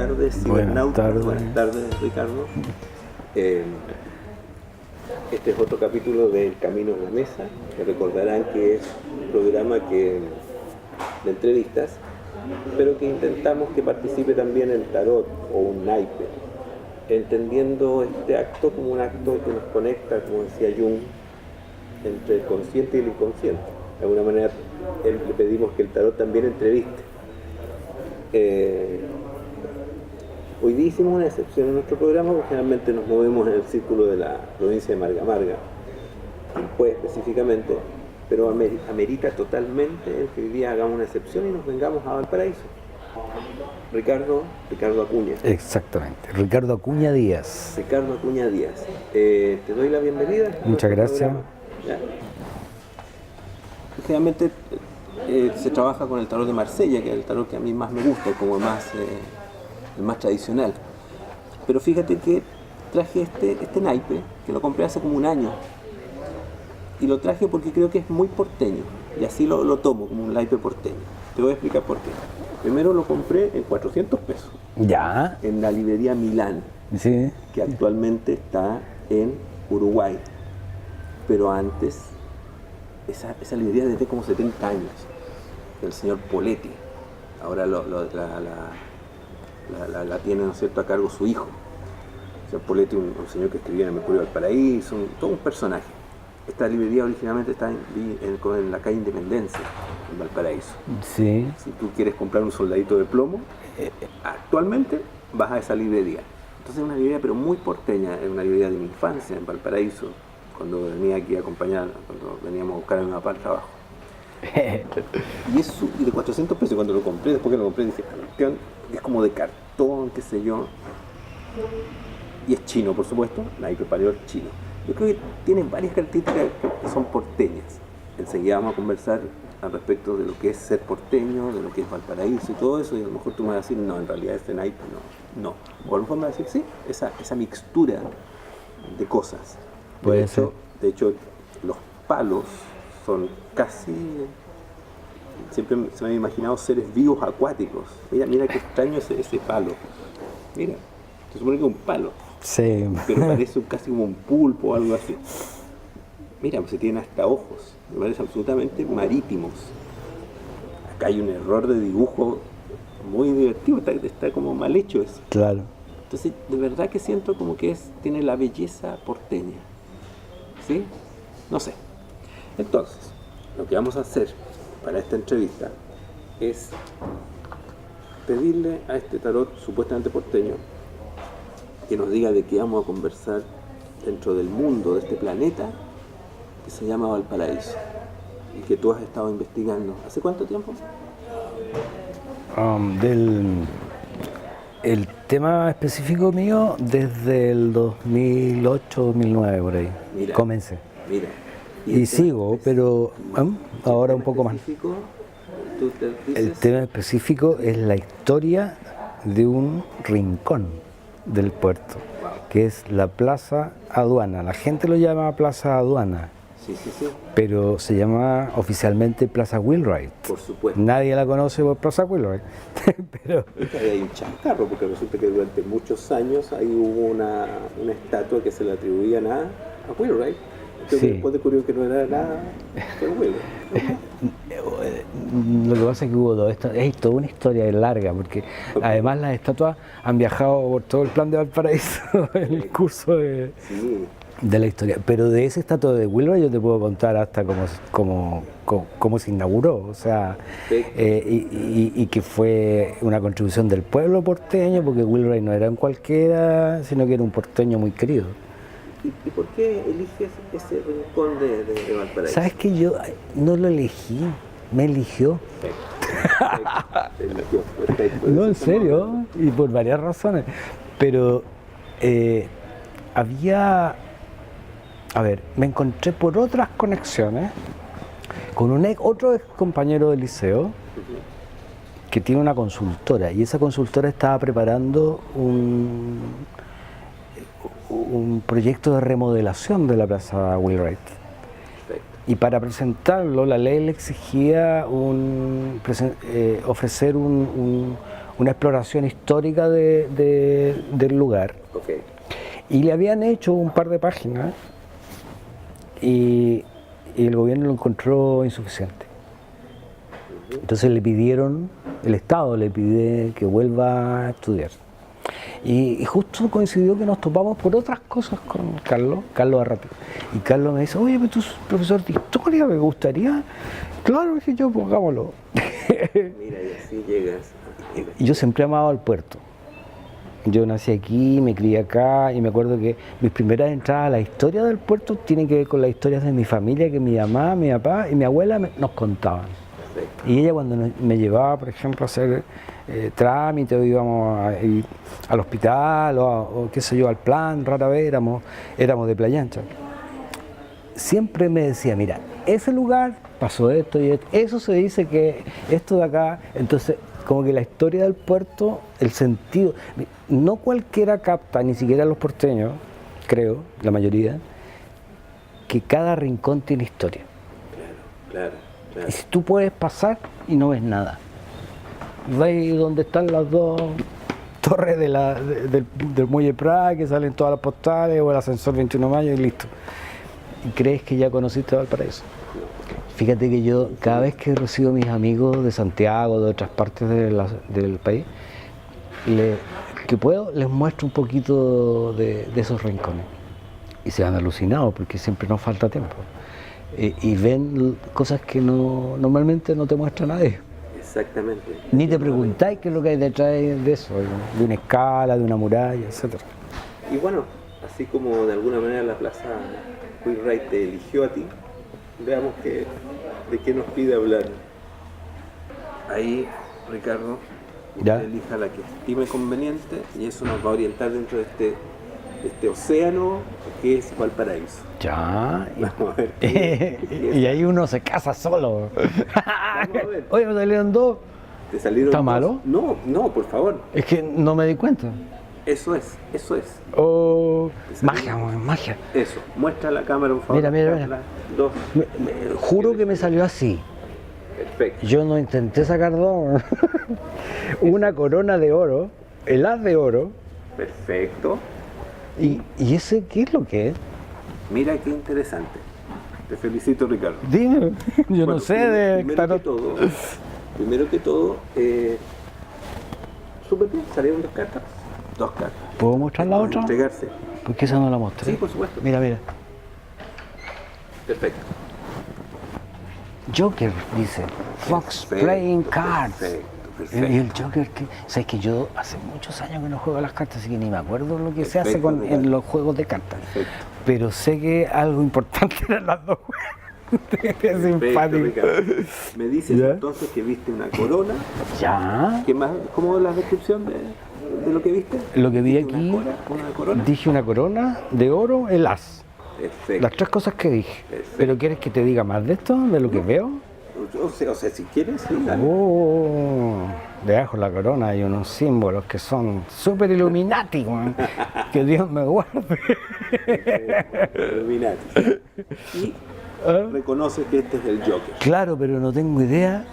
tardes, cibernautas. Buenas tardes, Ricardo. Este es otro capítulo del Camino en la Mesa, que recordarán que es un programa de entrevistas, pero que intentamos que participe también el tarot o un naipe, entendiendo este acto como un acto que nos conecta, como decía Jung, entre el consciente y el inconsciente. De alguna manera le pedimos que el tarot también entreviste. Hoy día hicimos una excepción en nuestro programa, porque generalmente nos movemos en el círculo de la provincia de Marga Marga, pues específicamente, pero amerita totalmente el que hoy día hagamos una excepción y nos vengamos a Valparaíso. Ricardo Acuña. Exactamente, Ricardo Acuña Díaz. Ricardo Acuña Díaz. Te doy la bienvenida. Muchas gracias. Generalmente se trabaja con el tarot de Marsella, que es el tarot que a mí más me gusta, como el más tradicional. Pero fíjate que traje este naipe, que lo compré hace como un año, y lo traje porque creo que es muy porteño, y así lo tomo como un naipe porteño. Te voy a explicar por qué. Primero lo compré en 400 pesos. Ya. En la librería Milán, sí, que actualmente está en Uruguay. Pero antes, esa librería desde como 70 años, del señor Poletti. Ahora la tiene, ¿no es cierto?, a cargo su hijo. El señor Poletti, un señor que escribía en el Mercurio del Paraíso, todo un personaje. Esta librería originalmente está en la calle Independencia, en Valparaíso. Sí. Si tú quieres comprar un soldadito de plomo, actualmente vas a esa librería. Entonces es una librería pero muy porteña, es una librería de mi infancia en Valparaíso, cuando venía aquí a acompañar, cuando veníamos a buscar a mi papá al trabajo. Y de 400 pesos, cuando lo compré, después que lo compré, dije, es como de cartón, qué sé yo. Y es chino, por supuesto, naipe pareol chino. Yo creo que tiene varias características que son porteñas. Enseguida vamos a conversar al respecto de lo que es ser porteño, de lo que es Valparaíso y todo eso, y a lo mejor tú me vas a decir, no, en realidad este naipe no. O a lo mejor me vas a decir, sí, esa mixtura de cosas. Puede ser. De hecho, los palos son casi... Siempre se me han imaginado seres vivos acuáticos. Mira qué extraño ese palo. Mira, se supone que es un palo. Sí. Pero parece casi como un pulpo o algo así. Mira, pues se tienen hasta ojos. Me parece absolutamente marítimos. Acá hay un error de dibujo muy divertido. Está como mal hecho eso. Claro. Entonces, de verdad que siento como que tiene la belleza porteña. ¿Sí? No sé. Entonces, lo que vamos a hacer para esta entrevista es pedirle a este tarot supuestamente porteño que nos diga de qué vamos a conversar dentro del mundo, de este planeta que se llama Valparaíso y que tú has estado investigando. ¿Hace cuánto tiempo? El tema específico mío desde el 2008-2009 por ahí. Mira, comencé. Mira. Y sigo, pero ahora un poco más. El tema específico es la historia de un rincón del puerto, que es la Plaza Aduana. La gente lo llama Plaza Aduana, sí. pero se llama oficialmente Plaza Wheelwright. Por supuesto. Nadie la conoce por Plaza Wheelwright. Pero ahí hay un chancarro, porque resulta que durante muchos años ahí hubo una estatua que se le atribuían a Wheelwright. Entonces sí. Después descubrió que no era nada de Wheelwright. Lo que pasa es que hubo todo esto, es toda una historia larga, porque además las estatuas han viajado por todo el plan de Valparaíso en el curso de la historia. Pero de esa estatua de Wheelwright yo te puedo contar hasta cómo se inauguró, o sea, y que fue una contribución del pueblo porteño, porque Wheelwright no era un cualquiera, sino que era un porteño muy querido. ¿Y por qué eliges ese rincón de Valparaíso? ¿Sabes que yo no lo elegí? Me eligió. No, en serio, y por varias razones. Pero me encontré por otras conexiones con otro ex compañero del liceo que tiene una consultora, y esa consultora estaba preparando un proyecto de remodelación de la Plaza Wheelwright. Y para presentarlo, la ley le exigía ofrecer un una exploración histórica del lugar. Okay. Y le habían hecho un par de páginas y el gobierno lo encontró insuficiente. Entonces le pidieron, el Estado le pide que vuelva a estudiar. Y justo coincidió que nos topamos por otras cosas con Carlos Arrate. Y Carlos me dice, oye, pero tú eres profesor de historia, me gustaría. Claro, dije yo, pongámoslo. Mira, y así llegas. Y yo siempre he amado al puerto. Yo nací aquí, me crié acá y me acuerdo que mis primeras entradas a la historia del puerto tienen que ver con las historias de mi familia que mi mamá, mi papá y mi abuela nos contaban. Y ella cuando me llevaba, por ejemplo, a hacer trámites, o íbamos al hospital o qué sé yo, al plan, rara vez éramos de Playa Ancha. Siempre me decía, mira, ese lugar pasó esto y esto, eso se dice que esto de acá, entonces como que la historia del puerto, el sentido, no cualquiera capta, ni siquiera los porteños, creo, la mayoría, que cada rincón tiene historia. Claro. Y si tú puedes pasar y no ves nada, ves donde están las dos torres del Muelle Prat, que salen todas las postales, o el ascensor 21 de mayo y listo. Y crees que ya conociste Valparaíso. Fíjate que yo, cada vez que recibo a mis amigos de Santiago, de otras partes del país, que puedo, les muestro un poquito de esos rincones. Y se van alucinados porque siempre nos falta tiempo. Y ven cosas que normalmente no te muestra nadie. Exactamente. Ni te preguntáis qué es lo que hay detrás de eso, de una escala, de una muralla, etc. Y bueno, así como de alguna manera la Plaza Wheelwright te eligió a ti, veamos de qué nos pide hablar. Ahí, Ricardo, usted elija la que estime conveniente y eso nos va a orientar dentro de este océano que es Valparaíso. Ya. Vamos a ver. Y ahí uno se casa solo. Vamos a ver. Oye, me salieron dos. ¿Te salieron ¿Está dos? malo? No, por favor. Es que no me di cuenta. Eso es. Oh, magia. Eso, muestra la cámara, por favor. Mira. Dos. Juro que me salió así. Perfecto. Yo no intenté sacar dos. Una corona de oro, el haz de oro. Perfecto. ¿Y ese qué es lo que es? Mira qué interesante. Te felicito, Ricardo. Dime, yo no sé de tarot. Primero que todo, súper bien, salieron dos cartas. ¿Puedo mostrar la otra? Entregarse. ¿Por qué esa no la mostré? Sí, por supuesto. Mira. Perfecto. Joker, dice. Fox Playing Cards. Perfecto. Y el Joker, sabes que yo hace muchos años que no juego a las cartas, así que ni me acuerdo lo que se hace en los juegos de cartas. Perfecto. Pero sé que algo importante eran las dos juegos. Es simpático. Me dices entonces que viste una corona. Ya. ¿Qué más? ¿Cómo es la descripción de lo que viste? Lo que vi aquí, una corona. Dije una corona de oro, el as. Perfecto. Las tres cosas que dije. Perfecto. ¿Pero quieres que te diga más de esto, de lo que veo? O sea, si quieres, sí, dale. Debajo de la corona hay unos símbolos que son súper Illuminati, que Dios me guarde. Illuminati. Y reconoce que este es el Joker. Claro, pero no tengo idea,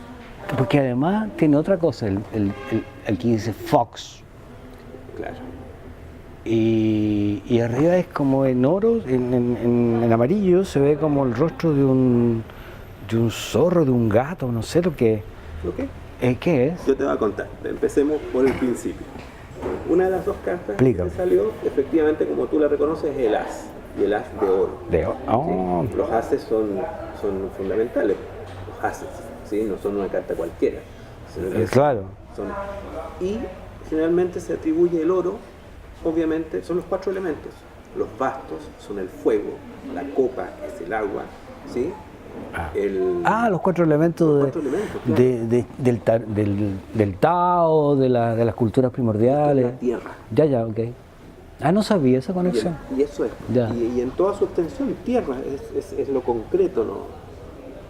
porque además tiene otra cosa, aquí dice Fox. Claro. Y arriba es como en oro, en amarillo se ve como el rostro de un zorro, de un gato, no sé lo que es. ¿Qué es? Yo te voy a contar. Empecemos por el principio. Una de las dos cartas que salió, efectivamente, como tú la reconoces, es el as. Y el as de oro. ¿Sí? Los ases son fundamentales. Los ases, ¿sí? No son una carta cualquiera. Sino que claro. Y generalmente se atribuye el oro, obviamente, son los 4 elementos. Los bastos son el fuego, la copa es el agua, ¿sí? Los 4 elementos, claro. del Tao, de las culturas primordiales. La tierra. Ya, ok. No sabía esa conexión. Y eso es. Y en toda su extensión, tierra, es lo concreto, ¿no?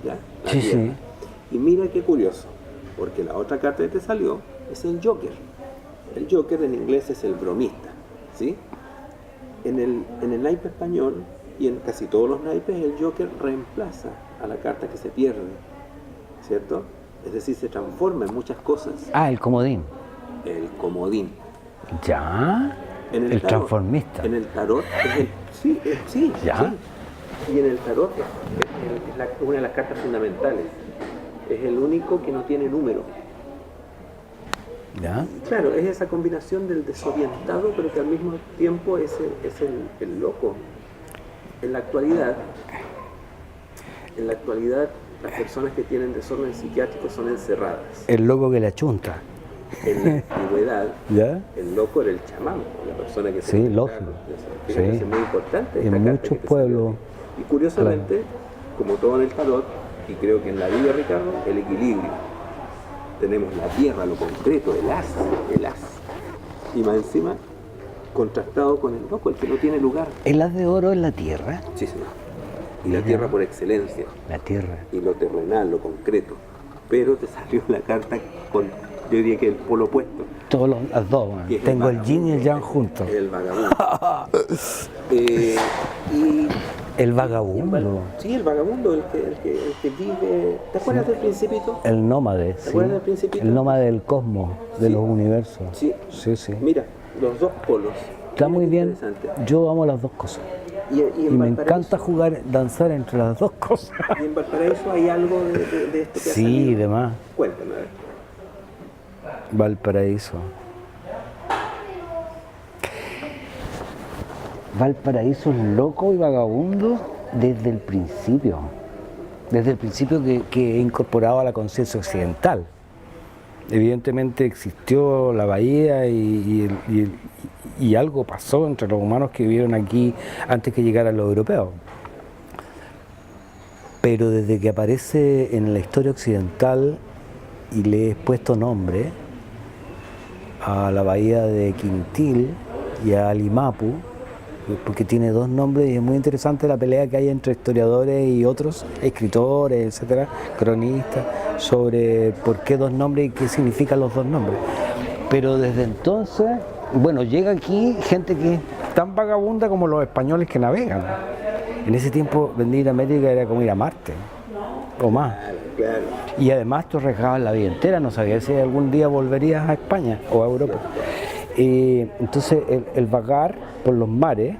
¿Ya? Sí. Y mira qué curioso, porque la otra carta que te salió es el Joker. El Joker en inglés es el bromista, ¿sí? En el naipe español y en casi todos los naipes, el Joker reemplaza a la carta que se pierde, ¿cierto? Es decir, se transforma en muchas cosas. El comodín. el comodín. ¿Ya? En El tarot, transformista. En el tarot es el... Sí, sí, ¿Ya? sí. Y en el tarot es una de las cartas fundamentales. Es el único que no tiene número. ¿Ya? Claro, es esa combinación del desorientado, pero que al mismo tiempo es el loco. En la actualidad, las personas que tienen desorden psiquiátrico son encerradas. El loco que le achunta. En la antigüedad, ¿Ya? el loco era el chamán, la persona que se... Sí, lógico. Fíjate, Sí. es muy importante. En muchos pueblos. Y curiosamente, como todo en el tarot, y creo que en la vida, Ricardo, el equilibrio. Tenemos la tierra, lo concreto, el as. Y más encima, contrastado con el loco, el que no tiene lugar. ¿El haz de oro es la tierra? Sí, señor. Y la tierra por excelencia. La tierra. Y lo terrenal, lo concreto. Pero te salió la carta con, yo diría que el polo opuesto. Las dos, man. Y es Tengo el vagabundo, yin y el yang juntos. El vagabundo. Y El vagabundo. sí, el vagabundo, el que vive... ¿Te acuerdas del Principito? El nómade, ¿Te sí. acuerdas del Principito? El nómade del cosmos, de Sí. los universos. Sí. Sí, sí. Mira, los dos polos. Está muy bien. Interesante. Yo amo las dos cosas. Y Y en me Valparaíso- encanta jugar, danzar entre las dos cosas. Y en Valparaíso hay algo de esto que ha Sí, salido. demás. Cuéntame, a ver. Valparaíso. Valparaíso es loco y vagabundo desde el principio. Desde el principio que he incorporado a la conciencia occidental. Evidentemente existió la bahía y algo pasó entre los humanos que vivieron aquí antes que llegaran los europeos. Pero desde que aparece en la historia occidental y le he puesto nombre a la bahía de Quintil y a Limapu, porque tiene dos nombres y es muy interesante la pelea que hay entre historiadores y otros escritores, etcétera, cronistas, sobre por qué dos nombres y qué significan los dos nombres. Pero desde entonces, bueno, llega aquí gente que es tan vagabunda como los españoles que navegan. En ese tiempo venir a América era como ir a Marte, o más. Claro. Y además tú arriesgabas la vida entera, no sabías si algún día volverías a España o a Europa. Entonces el vagar por los mares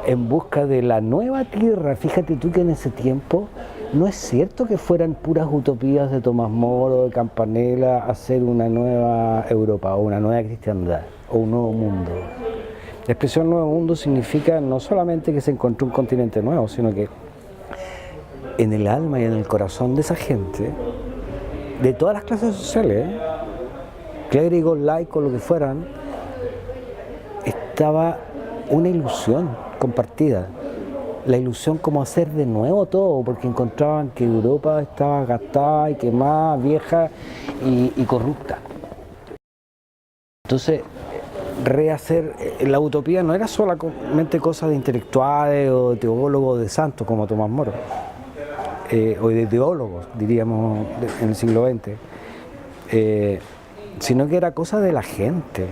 en busca de la nueva tierra. Fíjate tú que en ese tiempo no es cierto que fueran puras utopías de Tomás Moro, de Campanella, hacer una nueva Europa o una nueva cristiandad o un nuevo mundo. La expresión nuevo mundo significa no solamente que se encontró un continente nuevo, sino que en el alma y en el corazón de esa gente, de todas las clases sociales, clérigos, laicos, lo que fueran, estaba una ilusión compartida. La ilusión como hacer de nuevo todo, porque encontraban que Europa estaba gastada y quemada, vieja y corrupta. Entonces, rehacer la utopía no era solamente cosa de intelectuales o de teólogos de santos como Tomás Moro, o de teólogos, diríamos, en el siglo XX, sino que era cosa de la gente.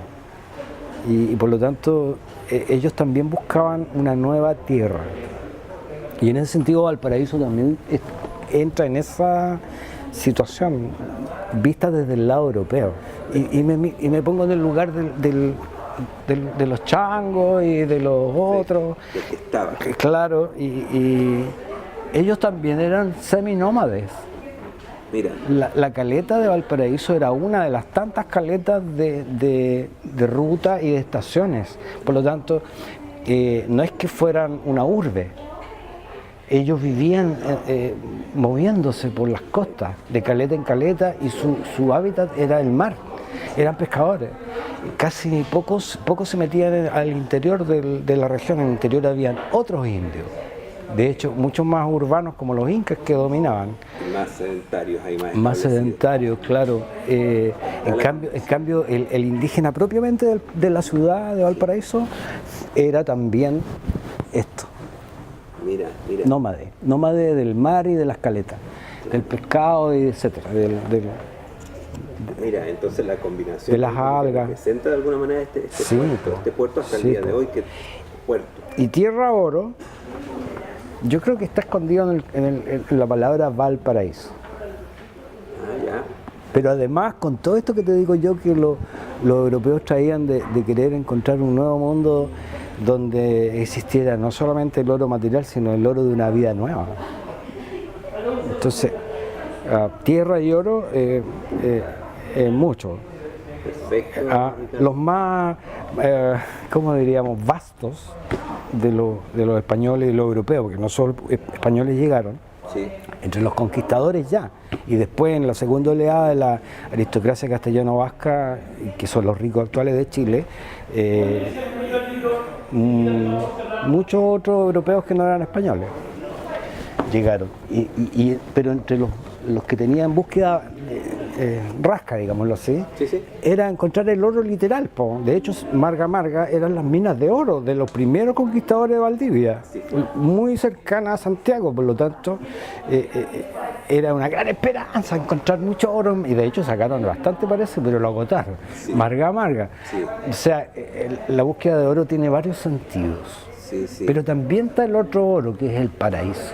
Y por lo tanto, ellos también buscaban una nueva tierra. Y en ese sentido, Valparaíso también entra en esa situación, vista desde el lado europeo. Y me pongo en el lugar de los changos y de los otros. Que estaba. Claro, y ellos también eran seminómades. Mira. La caleta de Valparaíso era una de las tantas caletas de ruta y de estaciones. Por lo tanto, no es que fueran una urbe. Ellos vivían moviéndose por las costas, de caleta en caleta, y su hábitat era el mar. Eran pescadores. Casi pocos se metían al interior de la región. En el interior habían otros indios. De hecho, muchos más urbanos como los incas que dominaban. Más sedentarios, hay más sedentarios, claro. En cambio el indígena propiamente de la ciudad de Valparaíso era también esto. Mira. Nómade del mar y de las caletas, del pescado y etcétera. Mira, entonces la combinación de las algas. Representa de alguna manera este puerto hasta el día de hoy, que puerto. Y Tierra Oro, yo creo que está escondido en la palabra Valparaíso. Pero además, con todo esto que te digo yo, que los europeos traían de querer encontrar un nuevo mundo donde existiera no solamente el oro material, sino el oro de una vida nueva. Entonces, tierra y oro, mucho. Perfecto. Los más, ¿cómo diríamos?, vastos de los españoles y los europeos, porque no solo españoles llegaron, Sí. entre los conquistadores ya, y después en la segunda oleada de la aristocracia castellano-vasca, que son los ricos actuales de Chile, muchos otros europeos que no eran españoles llegaron, pero entre los que tenían búsqueda rasca, digámoslo así, Sí. era encontrar el oro literal, po. De hecho Marga eran las minas de oro de los primeros conquistadores de Valdivia, Sí. muy cercana a Santiago, por lo tanto era una gran esperanza encontrar mucho oro, y de hecho sacaron bastante, parece, pero lo agotaron. Sí. Marga. Sí. O sea, la búsqueda de oro tiene varios sentidos, Sí. pero también está el otro oro, que es el paraíso,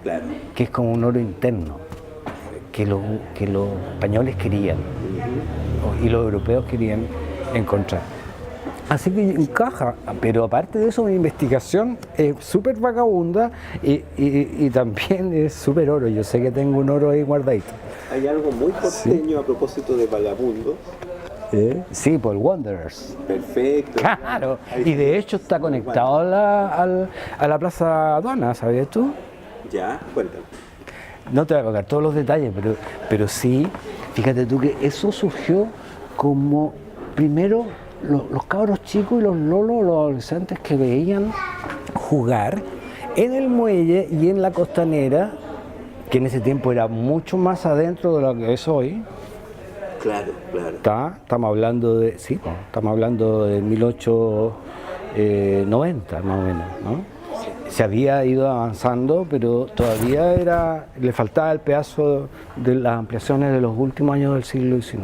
Claro. que es como un oro interno, que los españoles querían y los europeos querían encontrar. Así que encaja, pero aparte de eso mi investigación es súper vagabunda y también es súper oro. Yo sé que tengo un oro ahí guardadito. Hay algo muy porteño a propósito de vagabundos. Sí, por Wanderers. Perfecto. Claro, y de hecho está conectado a la Plaza Aduana, ¿sabías tú? Ya, cuéntame. No te voy a contar todos los detalles, pero sí, fíjate tú que eso surgió como, primero, los cabros chicos y los lolos, los adolescentes que veían jugar en el muelle y en la costanera, que en ese tiempo era mucho más adentro de lo que es hoy. Claro. Estamos hablando de 1890 más o menos, ¿no? Se había ido avanzando, pero todavía le faltaba el pedazo de las ampliaciones de los últimos años del siglo XX.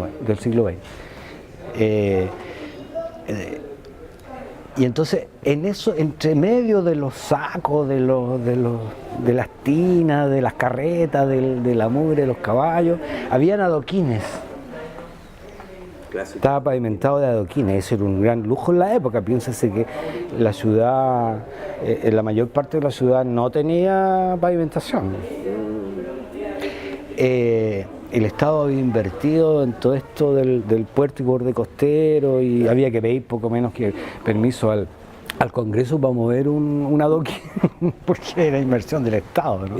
Y entonces, en eso, entre medio de los sacos, de las tinas, de las carretas, de la mugre de los caballos, habían adoquines. Clásico. Estaba pavimentado de adoquines, eso era un gran lujo en la época. Piénsese que la ciudad, la mayor parte de la ciudad no tenía pavimentación. El Estado había invertido en todo esto del puerto y borde costero, y había que pedir poco menos que permiso al Congreso para mover un adoquín, porque era inversión del Estado, ¿no?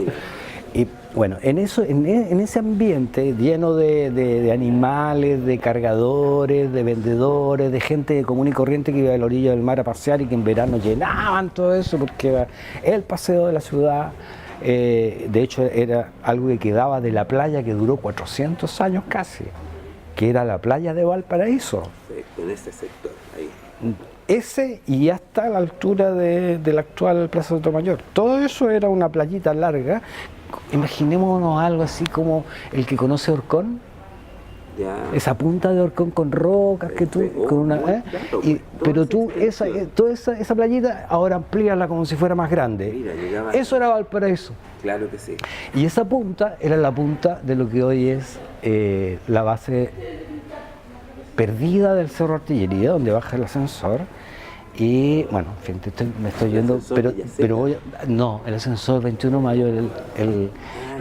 Y bueno, en ese ambiente lleno de animales, de cargadores, de vendedores, de gente común y corriente que iba a la orilla del mar a pasear y que en verano llenaban todo eso porque era el paseo de la ciudad. De hecho era algo que quedaba de la playa que duró 400 años casi, que era la playa de Valparaíso. Perfecto, en ese sector, ahí. Ese y hasta la altura de la actual Plaza Sotomayor. Todo eso era una playita larga. Imaginémonos algo así como el que conoce Orcón. Ya. Esa punta de Orcón con rocas que tú, con una, claro, pero tú toda esa playita ahora amplíala como si fuera más grande. Mira, llegaba. Eso era Valparaíso. Claro que sí. Y esa punta era la punta de lo que hoy es la base perdida del Cerro Artillería, donde baja el ascensor. Y bueno, en fin, me estoy yendo, pero no, el ascensor 21 de mayo, el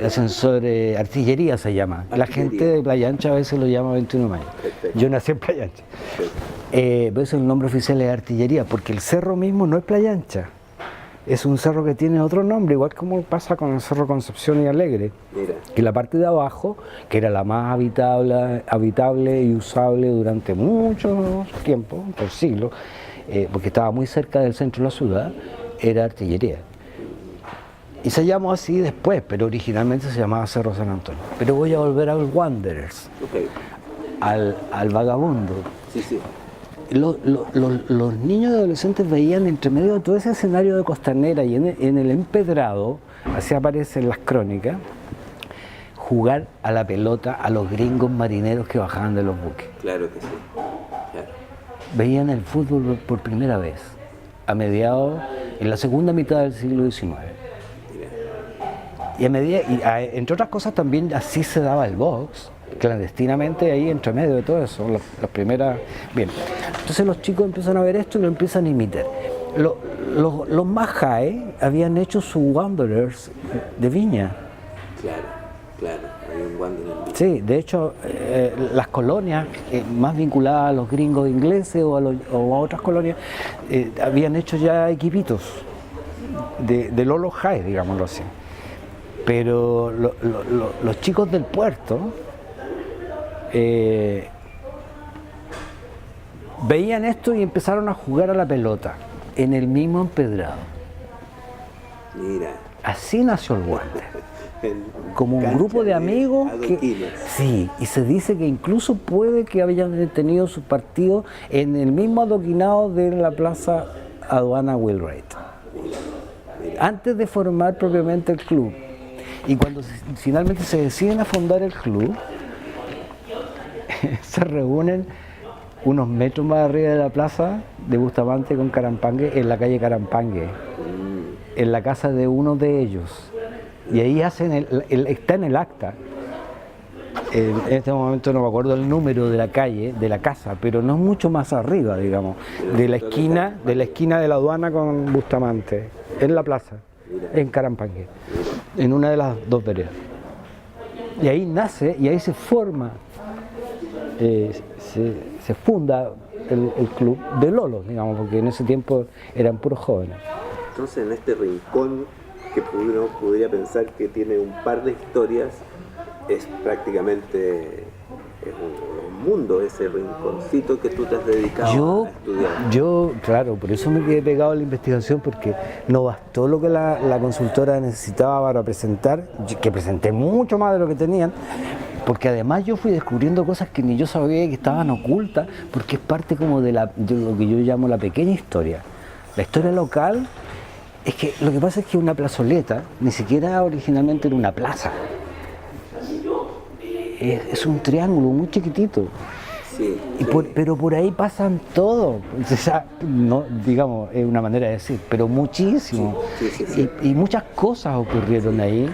ascensor Artillería se llama. La gente de Playa Ancha a veces lo llama 21 de mayo. Perfecto. Yo nací en Playa Ancha. Por eso el nombre oficial es Artillería, porque el cerro mismo no es Playa Ancha. Es un cerro que tiene otro nombre, igual como pasa con el Cerro Concepción y Alegre. Mira. Y la parte de abajo, que era la más habitable y usable durante mucho tiempo, por siglos, porque estaba muy cerca del centro de la ciudad, era Artillería. Y se llamó así después, pero originalmente se llamaba Cerro San Antonio. Pero voy a volver al Wanderers, Okay. al vagabundo. Sí. Los niños y adolescentes veían entre medio de todo ese escenario de costanera y en el empedrado, así aparecen las crónicas, jugar a la pelota a los gringos marineros que bajaban de los buques. Claro que sí. Claro. Veían el fútbol por primera vez, en la segunda mitad del siglo XIX. Mira. Y entre otras cosas también así se daba el box, clandestinamente ahí entre medio de todo eso, las primeras... Bien, entonces los chicos empiezan a ver esto y lo empiezan a imitar. Los más high habían hecho su Wanderers de Viña. Claro, hay un Wanderers en Viña. Sí, de hecho, las colonias más vinculadas a los gringos ingleses o a otras colonias, habían hecho ya equipitos de Lolo High, digámoslo así. Pero los chicos del puerto veían esto y empezaron a jugar a la pelota en el mismo empedrado. Mira. Así nació el Wander. Como un grupo de amigos sí, y se dice que incluso puede que hayan tenido sus partidos en el mismo adoquinado de la plaza Aduana Wheelwright, antes de formar propiamente el club. Y cuando finalmente se deciden a fundar el club, se reúnen unos metros más arriba de la plaza de Bustamante con Carampangue, en la calle Carampangue, en la casa de uno de ellos. Y ahí hacen está en el acta. En este momento no me acuerdo el número de la calle, de la casa, pero no es mucho más arriba, digamos, de la esquina de la aduana con Bustamante, en la plaza, en Carampangue, en una de las dos veredas. Y ahí nace, y ahí se forma, se funda el club de Lolos, digamos, porque en ese tiempo eran puros jóvenes. Entonces, en este rincón que uno podría pensar que tiene un par de historias, es prácticamente un mundo, ese rinconcito que tú te has dedicado a estudiar. Yo, claro, por eso me quedé pegado a la investigación, porque no bastó lo que la consultora necesitaba para presentar, que presenté mucho más de lo que tenían, porque además yo fui descubriendo cosas que ni yo sabía que estaban ocultas, porque es parte como de lo que yo llamo la pequeña historia. La historia local. Es que lo que pasa es que una plazoleta ni siquiera originalmente era una plaza. Es un triángulo muy chiquitito. Sí. Pero por ahí pasan todo. O sea, no, digamos, es una manera de decir, pero muchísimo. Sí. Y muchas cosas ocurrieron ahí.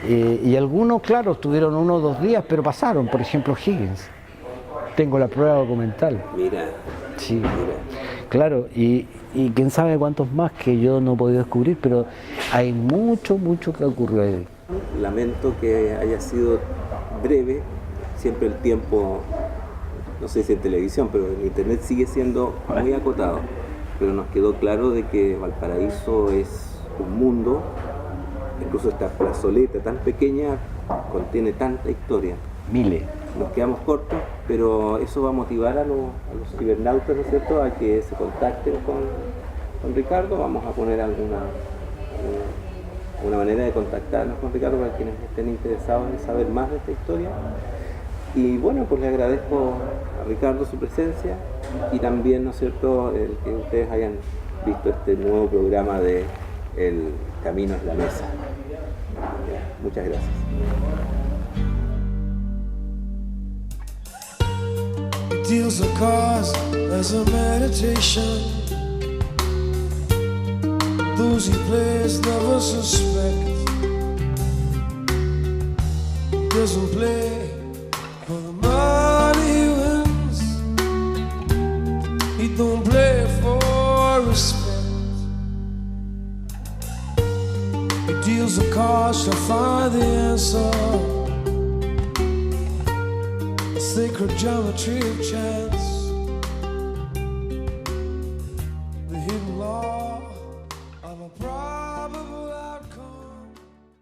Y algunos, claro, estuvieron 1 o 2 días, pero pasaron. Por ejemplo, Higgins. Tengo la prueba documental. Mira. Sí. Mira. Claro, y quién sabe cuántos más que yo no he podido descubrir, pero hay mucho que ocurrió ahí. Lamento que haya sido breve, siempre el tiempo, no sé si en televisión, pero en internet sigue siendo muy acotado, pero nos quedó claro de que Valparaíso es un mundo, incluso esta plazoleta tan pequeña contiene tanta historia. Miles. Nos quedamos cortos, pero eso va a motivar a los cibernautas, ¿no es cierto?, a que se contacten con Ricardo. Vamos a poner alguna manera de contactarnos con Ricardo para quienes estén interesados en saber más de esta historia. Y bueno, pues le agradezco a Ricardo su presencia y también, ¿no es cierto?, el que ustedes hayan visto este nuevo programa de El Camino es la Mesa. Muchas gracias. Deals the cause as a meditation. Those he plays never suspect. Doesn't play for the money he wins. He don't play for respect. He deals the cards to find the answer. Sacred geometry of chance.